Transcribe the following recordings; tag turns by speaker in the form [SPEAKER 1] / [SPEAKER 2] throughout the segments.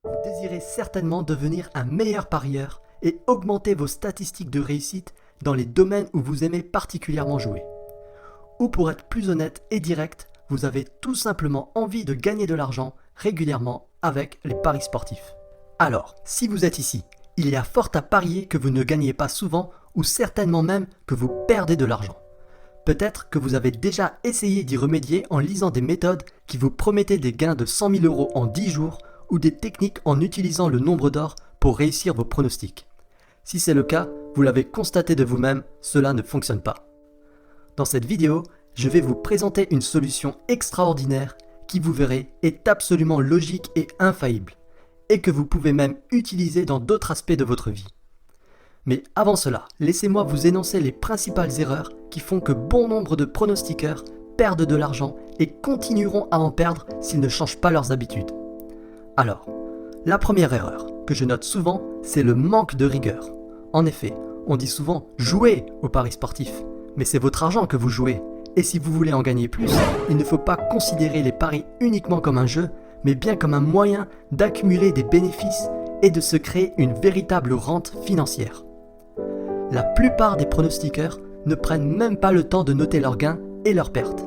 [SPEAKER 1] Vous désirez certainement devenir un meilleur parieur et augmenter vos statistiques de réussite dans les domaines où vous aimez particulièrement jouer. Ou pour être plus honnête et direct, vous avez tout simplement envie de gagner de l'argent régulièrement avec les paris sportifs. Alors, si vous êtes ici, il y a fort à parier que vous ne gagnez pas souvent ou certainement même que vous perdez de l'argent. Peut-être que vous avez déjà essayé d'y remédier en lisant des méthodes qui vous promettaient des gains de 100 000 € en 10 jours ou des techniques en utilisant le nombre d'or pour réussir vos pronostics. Si c'est le cas, vous l'avez constaté de vous-même, cela ne fonctionne pas. Dans cette vidéo, je vais vous présenter une solution extraordinaire qui, vous verrez, est absolument logique et infaillible, et que vous pouvez même utiliser dans d'autres aspects de votre vie. Mais avant cela, laissez-moi vous énoncer les principales erreurs qui font que bon nombre de pronostiqueurs perdent de l'argent et continueront à en perdre s'ils ne changent pas leurs habitudes. Alors, la première erreur que je note souvent, c'est le manque de rigueur. En effet, on dit souvent « jouez au paris sportif », mais c'est votre argent que vous jouez. Et si vous voulez en gagner plus, il ne faut pas considérer les paris uniquement comme un jeu, mais bien comme un moyen d'accumuler des bénéfices et de se créer une véritable rente financière. La plupart des pronostiqueurs ne prennent même pas le temps de noter leurs gains et leurs pertes.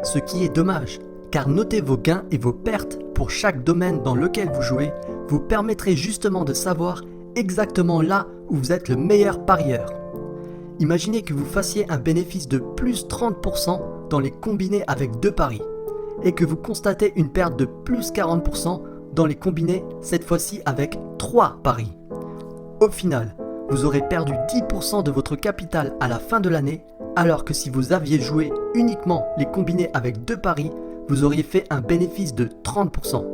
[SPEAKER 1] Ce qui est dommage, car noter vos gains et vos pertes pour chaque domaine dans lequel vous jouez vous permettrait justement de savoir exactement là où vous êtes le meilleur parieur. Imaginez que vous fassiez un bénéfice de plus 30% dans les combinés avec 2 paris et que vous constatez une perte de plus 40% dans les combinés, cette fois-ci avec 3 paris. Au final, vous aurez perdu 10% de votre capital à la fin de l'année, alors que si vous aviez joué uniquement les combinés avec 2 paris, vous auriez fait un bénéfice de 30%.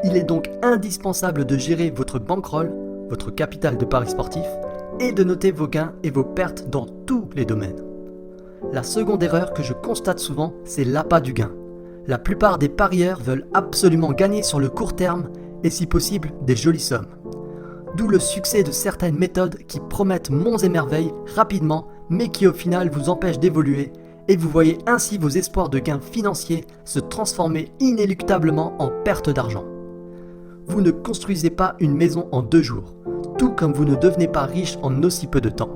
[SPEAKER 1] Il est donc indispensable de gérer votre bankroll, votre capital de paris sportif, et de noter vos gains et vos pertes dans tous les domaines. La seconde erreur que je constate souvent, c'est l'appât du gain. La plupart des parieurs veulent absolument gagner sur le court terme et si possible des jolies sommes. D'où le succès de certaines méthodes qui promettent monts et merveilles rapidement, mais qui au final vous empêchent d'évoluer, et vous voyez ainsi vos espoirs de gains financiers se transformer inéluctablement en perte d'argent. Vous ne construisez pas une maison en 2 jours, tout comme vous ne devenez pas riche en aussi peu de temps.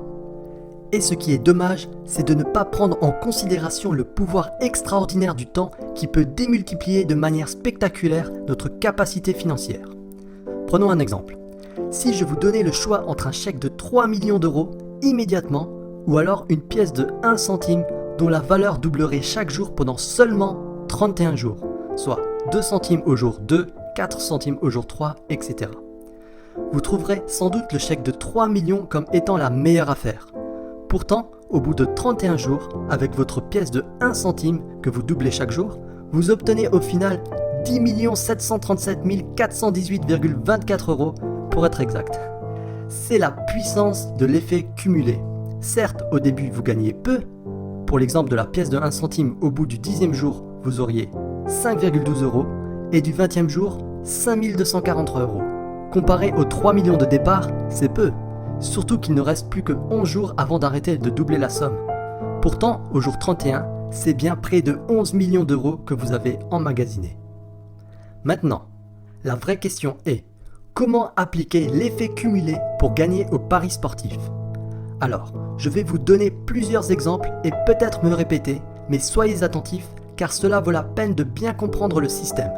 [SPEAKER 1] Et ce qui est dommage, c'est de ne pas prendre en considération le pouvoir extraordinaire du temps qui peut démultiplier de manière spectaculaire notre capacité financière. Prenons un exemple. Si je vous donnais le choix entre un chèque de 3 millions d'euros immédiatement ou alors une pièce de 1 centime dont la valeur doublerait chaque jour pendant seulement 31 jours, soit 2 centimes au jour 2, 4 centimes au jour 3, etc. Vous trouverez sans doute le chèque de 3 millions comme étant la meilleure affaire. Pourtant, au bout de 31 jours, avec votre pièce de 1 centime que vous doublez chaque jour, vous obtenez au final 10 737 418,24 € pour être exact. C'est la puissance de l'effet cumulé. Certes, au début, vous gagnez peu. Pour l'exemple de la pièce de 1 centime, au bout du 10e jour, vous auriez 5,12 € et du 20e jour, 5 243 €. Comparé aux 3 millions de départ, c'est peu. Surtout qu'il ne reste plus que 11 jours avant d'arrêter de doubler la somme. Pourtant, au jour 31, c'est bien près de 11 millions d'euros que vous avez emmagasiné. Maintenant, la vraie question est, comment appliquer l'effet cumulé pour gagner au paris sportif? Alors, je vais vous donner plusieurs exemples et peut-être me répéter, mais soyez attentifs car cela vaut la peine de bien comprendre le système.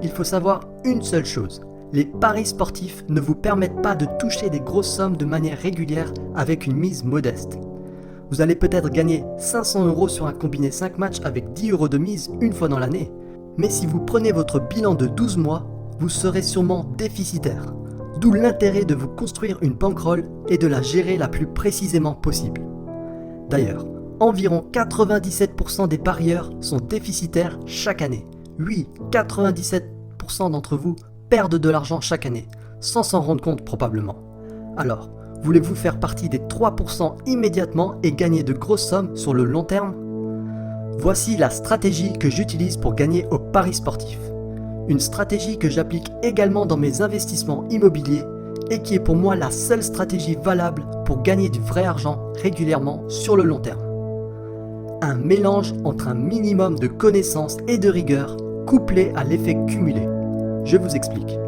[SPEAKER 1] Il faut savoir une seule chose. Les paris sportifs ne vous permettent pas de toucher des grosses sommes de manière régulière avec une mise modeste. Vous allez peut-être gagner 500 € sur un combiné 5 matchs avec 10 € de mise une fois dans l'année. Mais si vous prenez votre bilan de 12 mois, vous serez sûrement déficitaire. D'où l'intérêt de vous construire une bankroll et de la gérer la plus précisément possible. D'ailleurs, environ 97% des parieurs sont déficitaires chaque année. Oui, 97% d'entre vous perdent de l'argent chaque année, sans s'en rendre compte probablement. Alors, voulez-vous faire partie des 3% immédiatement et gagner de grosses sommes sur le long terme? Voici la stratégie que j'utilise pour gagner au paris sportif. Une stratégie que j'applique également dans mes investissements immobiliers et qui est pour moi la seule stratégie valable pour gagner du vrai argent régulièrement sur le long terme. Un mélange entre un minimum de connaissances et de rigueur couplé à l'effet cumulé. Je vous explique.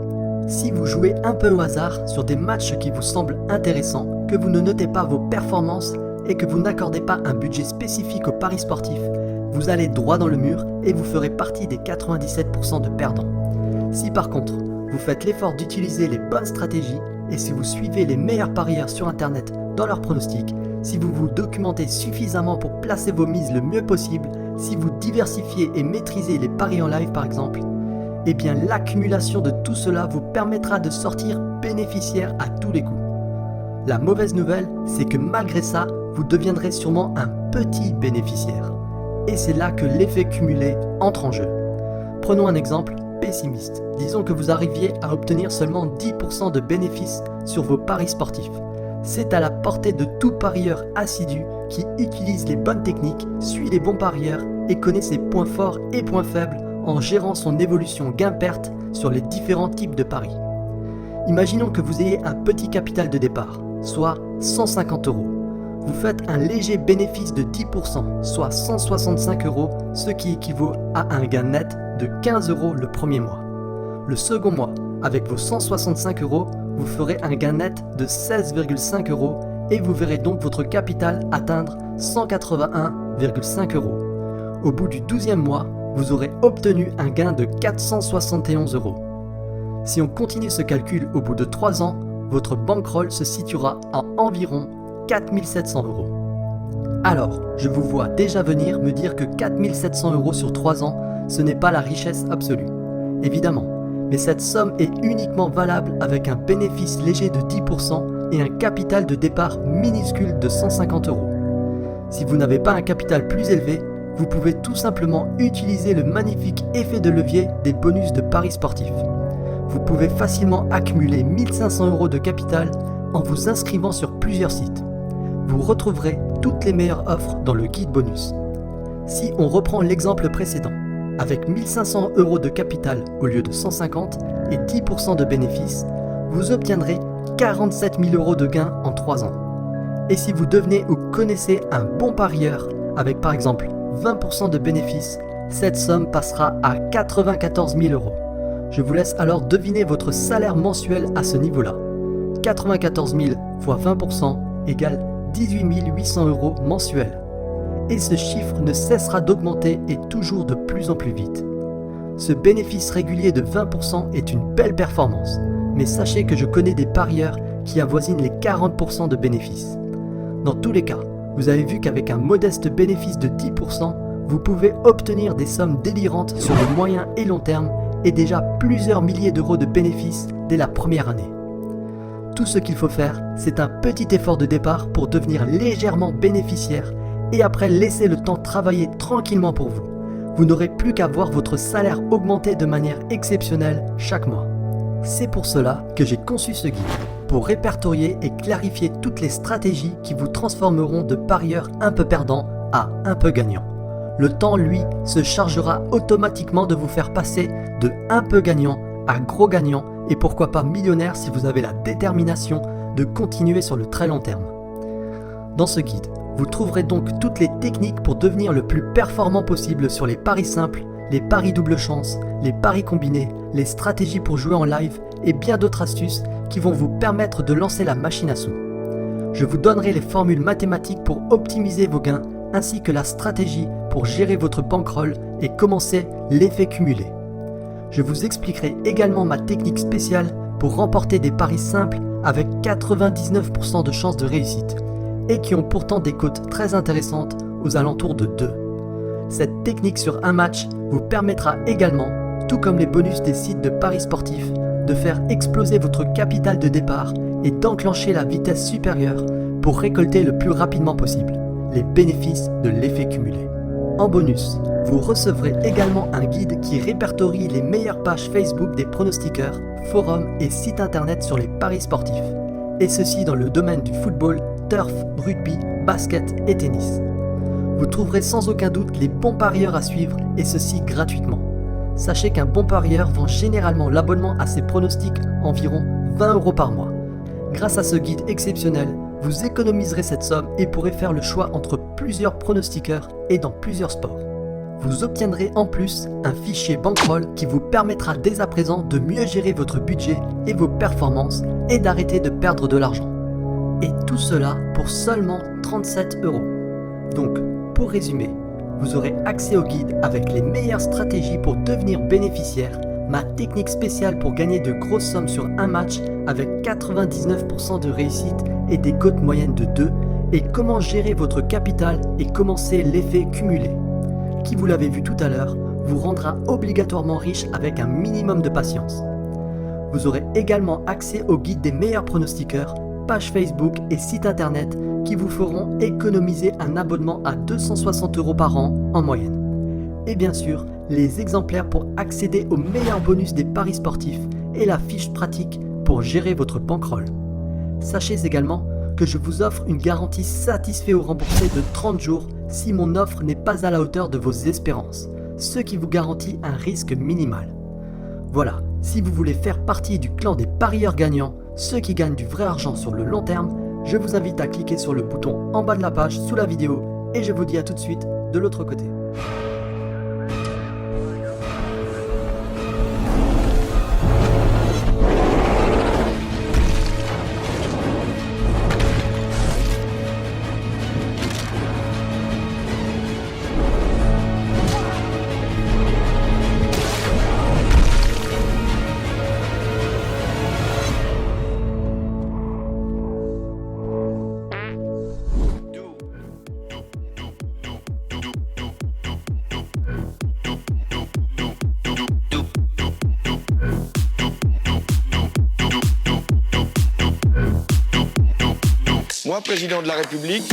[SPEAKER 1] Si vous jouez un peu au hasard sur des matchs qui vous semblent intéressants, que vous ne notez pas vos performances et que vous n'accordez pas un budget spécifique aux paris sportifs, vous allez droit dans le mur et vous ferez partie des 97% de perdants. Si par contre, vous faites l'effort d'utiliser les bonnes stratégies et si vous suivez les meilleurs parieurs sur internet dans leurs pronostics, si vous vous documentez suffisamment pour placer vos mises le mieux possible, si vous diversifiez et maîtrisez les paris en live par exemple, eh bien l'accumulation de tout cela vous permettra de sortir bénéficiaire à tous les coups. La mauvaise nouvelle, c'est que malgré ça, vous deviendrez sûrement un petit bénéficiaire. Et c'est là que l'effet cumulé entre en jeu. Prenons un exemple pessimiste. Disons que vous arriviez à obtenir seulement 10% de bénéfices sur vos paris sportifs. C'est à la portée de tout parieur assidu qui utilise les bonnes techniques, suit les bons parieurs et connaît ses points forts et points faibles en gérant son évolution gain-perte sur les différents types de paris. Imaginons que vous ayez un petit capital de départ, soit 150 €. Vous faites un léger bénéfice de 10%, soit 165 €, ce qui équivaut à un gain net de 15 € le premier mois. Le second mois, avec vos 165 €, vous ferez un gain net de 16,5 € et vous verrez donc votre capital atteindre 181,5 €. Au bout du 12e mois, vous aurez obtenu un gain de 471 €. Si on continue ce calcul au bout de 3 ans, votre bankroll se situera à environ 4 700 €. Alors, je vous vois déjà venir me dire que 4 700 € sur 3 ans, ce n'est pas la richesse absolue. Évidemment, mais cette somme est uniquement valable avec un bénéfice léger de 10% et un capital de départ minuscule de 150 €. Si vous n'avez pas un capital plus élevé, vous pouvez tout simplement utiliser le magnifique effet de levier des bonus de paris sportifs. Vous pouvez facilement accumuler 1500 € de capital en vous inscrivant sur plusieurs sites. Vous retrouverez toutes les meilleures offres dans le guide bonus. Si on reprend l'exemple précédent, avec 1500 € de capital au lieu de 150 et 10% de bénéfices, vous obtiendrez 47 000 € de gains en 3 ans. Et si vous devenez ou connaissez un bon parieur avec par exemple 20% de bénéfices, cette somme passera à 94 000 €. Je vous laisse alors deviner votre salaire mensuel à ce niveau-là. 94 000 fois 20% égale 18 800 € mensuels. Et ce chiffre ne cessera d'augmenter et toujours de plus en plus vite. Ce bénéfice régulier de 20% est une belle performance, mais sachez que je connais des parieurs qui avoisinent les 40% de bénéfices. Dans tous les cas, vous avez vu qu'avec un modeste bénéfice de 10%, vous pouvez obtenir des sommes délirantes sur le moyen et long terme et déjà plusieurs milliers d'euros de bénéfices dès la première année. Tout ce qu'il faut faire, c'est un petit effort de départ pour devenir légèrement bénéficiaire et après laisser le temps travailler tranquillement pour vous. Vous n'aurez plus qu'à voir votre salaire augmenter de manière exceptionnelle chaque mois. C'est pour cela que j'ai conçu ce guide, pour répertorier et clarifier toutes les stratégies qui vous transformeront de parieurs un peu perdants à un peu gagnants. Le temps, lui, se chargera automatiquement de vous faire passer de un peu gagnant à gros gagnant et pourquoi pas millionnaire si vous avez la détermination de continuer sur le très long terme. Dans ce guide, vous trouverez donc toutes les techniques pour devenir le plus performant possible sur les paris simples, les paris double chance, les paris combinés, les stratégies pour jouer en live et bien d'autres astuces qui vont vous permettre de lancer la machine à sous. Je vous donnerai les formules mathématiques pour optimiser vos gains ainsi que la stratégie pour gérer votre bankroll et commencer l'effet cumulé. Je vous expliquerai également ma technique spéciale pour remporter des paris simples avec 99% de chances de réussite et qui ont pourtant des cotes très intéressantes aux alentours de 2. Cette technique sur un match vous permettra également, tout comme les bonus des sites de paris sportifs, de faire exploser votre capital de départ et d'enclencher la vitesse supérieure pour récolter le plus rapidement possible les bénéfices de l'effet cumulé. En bonus, vous recevrez également un guide qui répertorie les meilleures pages Facebook des pronostiqueurs, forums et sites internet sur les paris sportifs, et ceci dans le domaine du football, turf, rugby, basket et tennis. Vous trouverez sans aucun doute les bons parieurs à suivre et ceci gratuitement. Sachez qu'un bon parieur vend généralement l'abonnement à ses pronostics environ 20 € par mois. Grâce à ce guide exceptionnel, vous économiserez cette somme et pourrez faire le choix entre plusieurs pronostiqueurs et dans plusieurs sports. vous obtiendrez en plus un fichier Bankroll qui vous permettra dès à présent de mieux gérer votre budget et vos performances et d'arrêter de perdre de l'argent. Et tout cela pour seulement 37 €. Donc, pour résumer, vous aurez accès au guide avec les meilleures stratégies pour devenir bénéficiaire, ma technique spéciale pour gagner de grosses sommes sur un match avec 99% de réussite et des cotes moyennes de 2, et comment gérer votre capital et commencer l'effet cumulé, qui, vous l'avez vu tout à l'heure, vous rendra obligatoirement riche avec un minimum de patience. Vous aurez également accès au guide des meilleurs pronostiqueurs, page Facebook et site internet qui vous feront économiser un abonnement à 260 € par an en moyenne. Et bien sûr, les exemplaires pour accéder aux meilleurs bonus des paris sportifs et la fiche pratique pour gérer votre bankroll. Sachez également que je vous offre une garantie satisfait ou remboursé de 30 jours si mon offre n'est pas à la hauteur de vos espérances, ce qui vous garantit un risque minimal. Voilà, si vous voulez faire partie du clan des parieurs gagnants, ceux qui gagnent du vrai argent sur le long terme, je vous invite à cliquer sur le bouton en bas de la page sous la vidéo et je vous dis à tout de suite de l'autre côté.
[SPEAKER 2] Moi, président de la République,